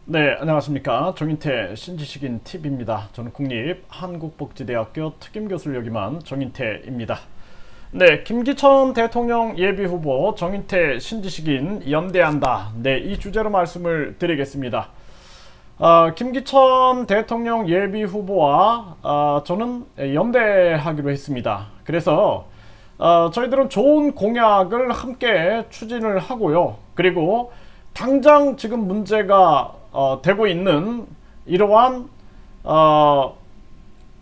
네, 안녕하십니까. 정인태 신지식인 TV입니다. 저는 국립한국복지대학교 특임교수를 역임한 정인태입니다. 네, 김기천 대통령 예비후보 정인태 신지식인 연대한다. 네, 이 주제로 말씀을 드리겠습니다. 김기천 대통령 예비후보와 저는 연대하기로 했습니다. 그래서 저희들은 좋은 공약을 함께 추진을 하고요. 그리고 당장 지금 문제가 되고 있는 이러한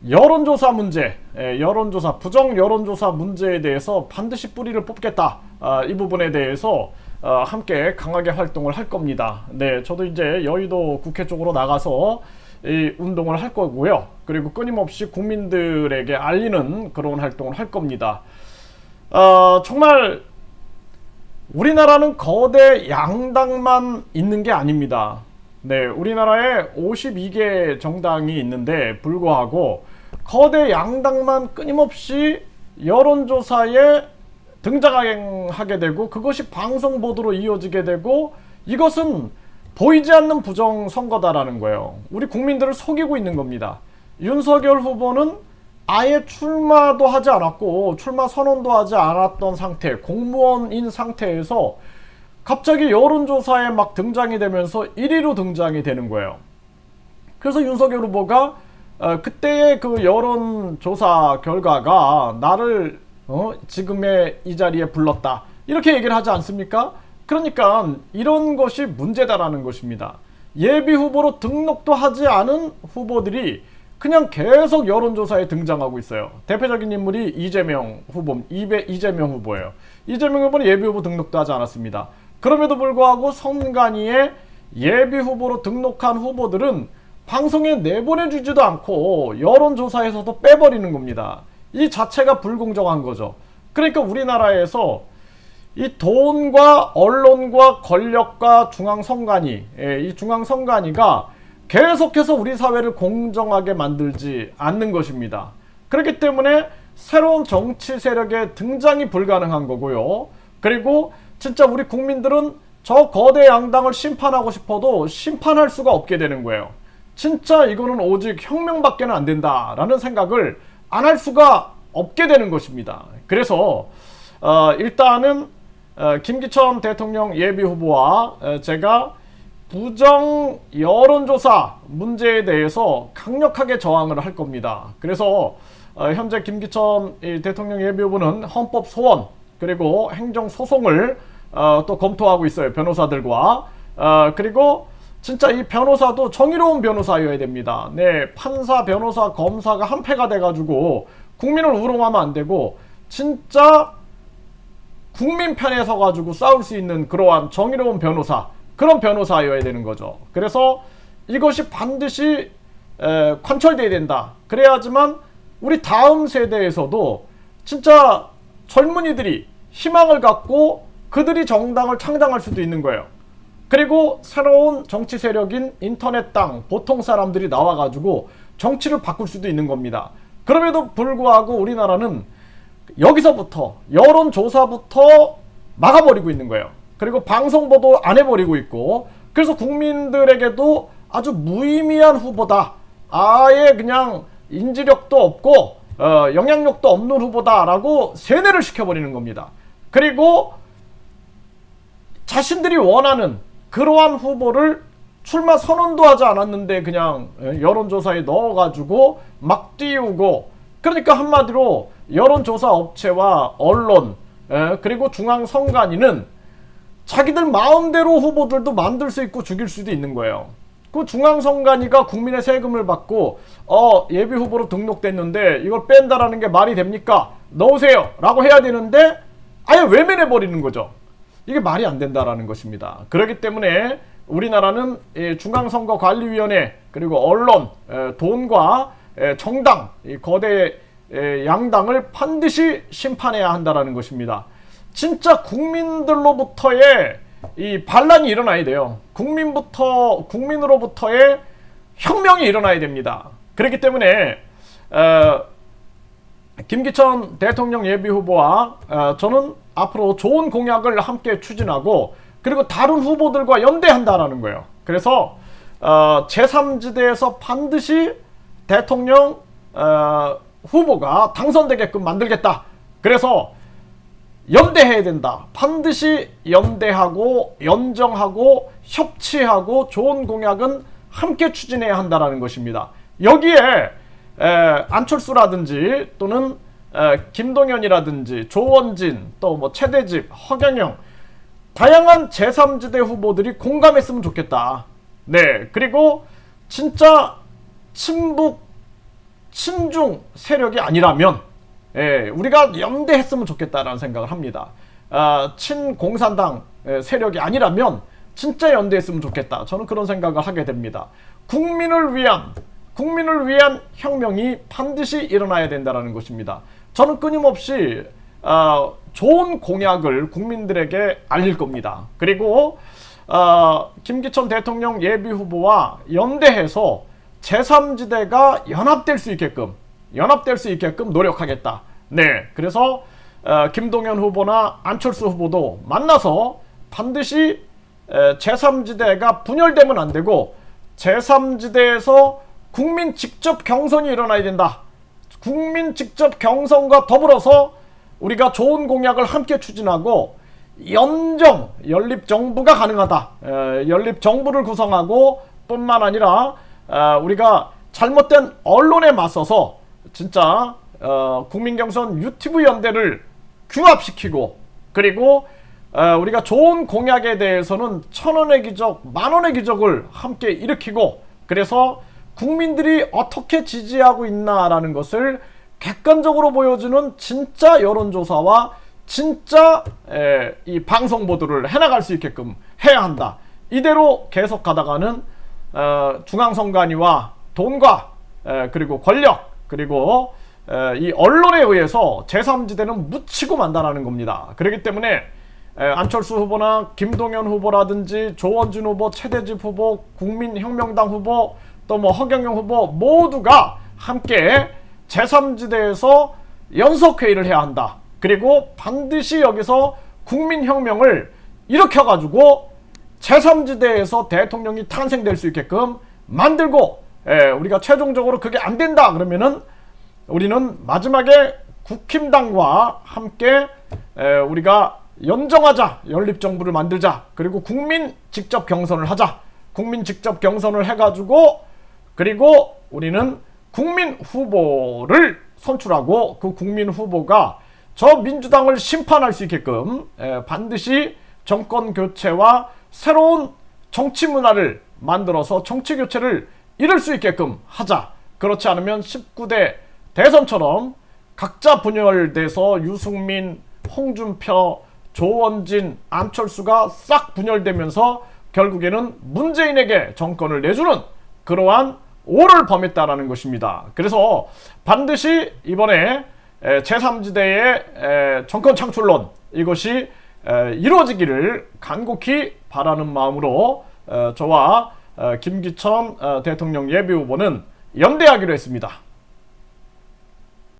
여론조사 문제, 여론조사, 부정 여론조사 문제에 대해서 반드시 뿌리를 뽑겠다. 이 부분에 대해서 함께 강하게 활동을 할 겁니다. 네, 저도 이제 여의도 국회 쪽으로 나가서 이 운동을 할 거고요. 그리고 끊임없이 국민들에게 알리는 그런 활동을 할 겁니다. 정말 우리나라는 거대 양당만 있는 게 아닙니다. 네, 우리나라에 52개 정당이 있는데 불구하고 거대 양당만 끊임없이 여론조사에 등장하게 되고 그것이 방송 보도로 이어지게 되고 이것은 보이지 않는 부정선거다라는 거예요. 우리 국민들을 속이고 있는 겁니다. 윤석열 후보는 아예 출마도 하지 않았고 출마 선언도 하지 않았던 상태, 공무원인 상태에서 갑자기 여론조사에 막 등장이 되면서 1위로 등장이 되는 거예요. 그래서 윤석열 후보가 그때의 그 여론조사 결과가 나를 지금의 이 자리에 불렀다 이렇게 얘기를 하지 않습니까? 그러니까 이런 것이 문제다라는 것입니다. 예비 후보로 등록도 하지 않은 후보들이 그냥 계속 여론조사에 등장하고 있어요. 대표적인 인물이 이재명 후보예요. 이재명 후보는 예비후보 등록도 하지 않았습니다. 그럼에도 불구하고 선관위에 예비후보로 등록한 후보들은 방송에 내보내주지도 않고 여론조사에서도 빼버리는 겁니다. 이 자체가 불공정한 거죠. 그러니까 우리나라에서 이 돈과 언론과 권력과 중앙선관위, 이 중앙선관위가 계속해서 우리 사회를 공정하게 만들지 않는 것입니다. 그렇기 때문에 새로운 정치 세력의 등장이 불가능한 거고요. 그리고 진짜 우리 국민들은 저 거대 양당을 심판하고 싶어도 심판할 수가 없게 되는 거예요. 진짜 이거는 오직 혁명밖에 안 된다라는 생각을 안 할 수가 없게 되는 것입니다. 그래서 일단은 김기천 대통령 예비후보와 제가 부정 여론조사 문제에 대해서 강력하게 저항을 할 겁니다. 그래서 현재 김기천 대통령 예비후보는 헌법 소원 그리고 행정 소송을 또 검토하고 있어요. 변호사들과 그리고 진짜 이 변호사도 정의로운 변호사여야 됩니다. 네, 판사, 변호사, 검사가 한패가 돼가지고 국민을 우롱하면 안 되고 진짜 국민 편에 서가지고 싸울 수 있는 그러한 정의로운 변호사 그런 변호사여야 되는 거죠. 그래서 이것이 반드시 관철돼야 된다. 그래야지만 우리 다음 세대에서도 진짜 젊은이들이 희망을 갖고 그들이 정당을 창당할 수도 있는 거예요. 그리고 새로운 정치 세력인 인터넷 당 보통 사람들이 나와가지고 정치를 바꿀 수도 있는 겁니다. 그럼에도 불구하고 우리나라는 여기서부터 여론조사부터 막아버리고 있는 거예요. 그리고 방송보도 안 해버리고 있고 그래서 국민들에게도 아주 무의미한 후보다 아예 그냥 인지력도 없고 영향력도 없는 후보다라고 세뇌를 시켜버리는 겁니다. 그리고 자신들이 원하는 그러한 후보를 출마 선언도 하지 않았는데 그냥 여론조사에 넣어가지고 막 띄우고 그러니까 한마디로 여론조사 업체와 언론 그리고 중앙선관위는 자기들 마음대로 후보들도 만들 수 있고 죽일 수도 있는 거예요. 그 중앙선관위가 국민의 세금을 받고 예비 후보로 등록됐는데 이걸 뺀다라는 게 말이 됩니까? 넣으세요 라고 해야 되는데 아예 외면해 버리는 거죠. 이게 말이 안 된다라는 것입니다. 그렇기 때문에 우리나라는 중앙선거관리위원회 그리고 언론, 돈과 정당, 거대 양당을 반드시 심판해야 한다라는 것입니다. 진짜 국민들로부터의 이 반란이 일어나야 돼요. 국민으로부터의 혁명이 일어나야 됩니다. 그렇기 때문에 김기천 대통령 예비후보와 저는 앞으로 좋은 공약을 함께 추진하고 그리고 다른 후보들과 연대한다라는 거예요. 그래서 제3지대에서 반드시 대통령 후보가 당선되게끔 만들겠다. 그래서 연대해야 된다. 반드시 연대하고 연정하고 협치하고 좋은 공약은 함께 추진해야 한다라는 것입니다. 여기에 안철수라든지 또는 김동연이라든지 조원진 또 뭐 최대집 허경영 다양한 제3지대 후보들이 공감했으면 좋겠다. 네, 그리고 진짜 친북 친중 세력이 아니라면 우리가 연대했으면 좋겠다라는 생각을 합니다. 친공산당 세력이 아니라면 진짜 연대했으면 좋겠다. 저는 그런 생각을 하게 됩니다. 국민을 위한 혁명이 반드시 일어나야 된다는 것입니다. 저는 끊임없이 좋은 공약을 국민들에게 알릴 겁니다. 그리고 김기천 대통령 예비후보와 연대해서 제3지대가 연합될 수 있게끔 노력하겠다. 네, 그래서 김동연 후보나 안철수 후보도 만나서 반드시 제3지대가 분열되면 안 되고 제3지대에서 국민 직접 경선이 일어나야 된다. 국민 직접 경선과 더불어서 우리가 좋은 공약을 함께 추진하고 연립정부가 가능하다. 연립정부를 구성하고 뿐만 아니라 우리가 잘못된 언론에 맞서서 진짜 국민경선 유튜브 연대를 규합시키고 그리고 우리가 좋은 공약에 대해서는 1,000원의 기적, 10,000원의 기적을 함께 일으키고 그래서 국민들이 어떻게 지지하고 있나라는 것을 객관적으로 보여주는 진짜 여론조사와 진짜 이 방송 보도를 해나갈 수 있게끔 해야 한다. 이대로 계속 가다가는 중앙선관위와 돈과 그리고 권력 그리고 이 언론에 의해서 제3지대는 묻히고 만다라는 겁니다. 그렇기 때문에 안철수 후보나 김동연 후보라든지 조원진 후보, 최대집 후보, 국민혁명당 후보 또 뭐 허경영 후보 모두가 함께 제3지대에서 연석회의를 해야 한다. 그리고 반드시 여기서 국민혁명을 일으켜가지고 제3지대에서 대통령이 탄생될 수 있게끔 만들고 우리가 최종적으로 그게 안 된다 그러면은 우리는 마지막에 국힘당과 함께 우리가 연정하자. 연립정부를 만들자. 그리고 국민 직접 경선을 하자. 국민 직접 경선을 해가지고 그리고 우리는 국민 후보를 선출하고 그 국민 후보가 저 민주당을 심판할 수 있게끔 반드시 정권 교체와 새로운 정치 문화를 만들어서 정치 교체를 이룰 수 있게끔 하자. 그렇지 않으면 19대 대선처럼 각자 분열돼서 유승민, 홍준표, 조원진, 안철수가 싹 분열되면서 결국에는 문재인에게 정권을 내주는 그러한 오를 범했다라는 것입니다. 그래서 반드시 이번에 제3지대의 정권 창출론 이것이 이루어지기를 간곡히 바라는 마음으로 저와 김기천 대통령 예비후보는 연대하기로 했습니다.